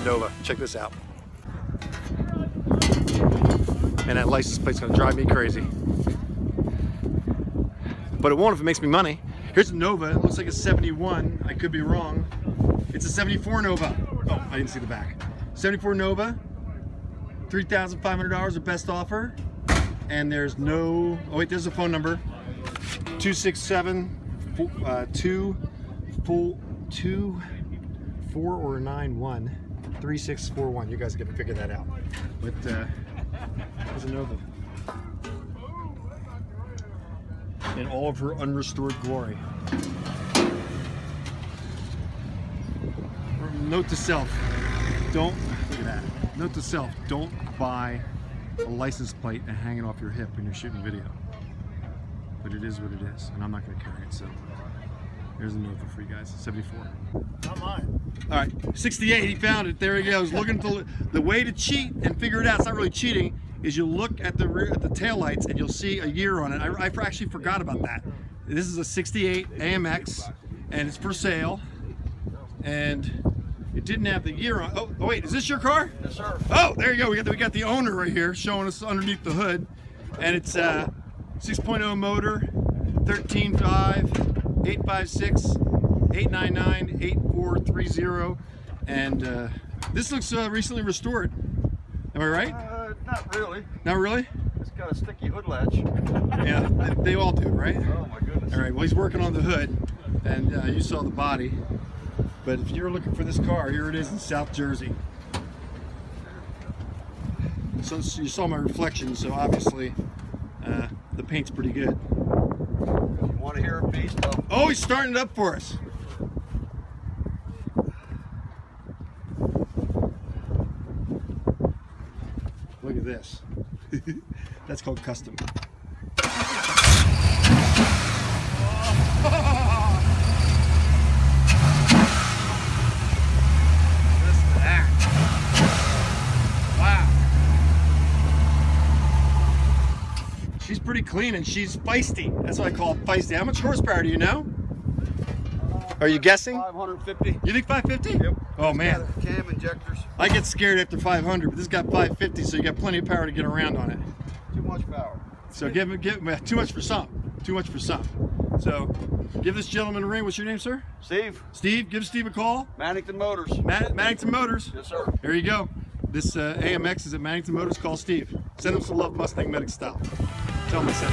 Nova. Check this out. And that license plate's gonna drive me crazy. But it won't if it makes me money. Here's a Nova. It looks like a 71. I could be wrong. It's a 74 Nova. Oh, I didn't see the back. 74 Nova. $3,500 the best offer. And there's no. Oh wait, there's a phone number. 267-491-3641. You guys are gonna figure that out. But there's a Nova. In all of her unrestored glory. Note to self, don't, look at that. Note to self, don't buy a license plate and hang it off your hip when you're shooting video. But it is what it is, and I'm not gonna carry it, so there's a Nova for you guys, 74. Not mine. All right, 68, he found it, there he goes. Looking to, the way to cheat and figure it out, it's not really cheating, is you look at the rear, at the taillights and you'll see a year on it. I actually forgot about that. This is a 68 AMX and it's for sale. And it didn't have the year on. Oh wait, is this your car? Yes, sir. Oh, there you go. We got the owner right here showing us underneath the hood. And it's 6.0 motor, 13.5, 856, 899, 8430. And this looks recently restored. Am I right? Not really. Not really? It's got a sticky hood latch. Yeah, they all do, right? Oh my goodness. All right, well he's working on the hood, and you saw the body. But if you're looking for this car, here it is in South Jersey. So you saw my reflection, so obviously the paint's pretty good. You want to hear a beast? Oh, he's starting it up for us. Look at this. That's called custom. She's pretty clean and she's feisty. That's what I call feisty. How much horsepower do you know? Are you guessing? 550. You think 550? Yep. Oh man. Cam injectors. I get scared after 500, but this got 550, so you got plenty of power to get around on it. Too much power. So give too much for some. Too much for some. So give this gentleman a ring. What's your name, sir? Steve. Steve. Give Steve a call. Mannington Motors. Mannington Motors. Yes, sir. There you go. This AMX is at Mannington Motors. Call Steve. Send him some love, MustangMedic style. Tell him I said.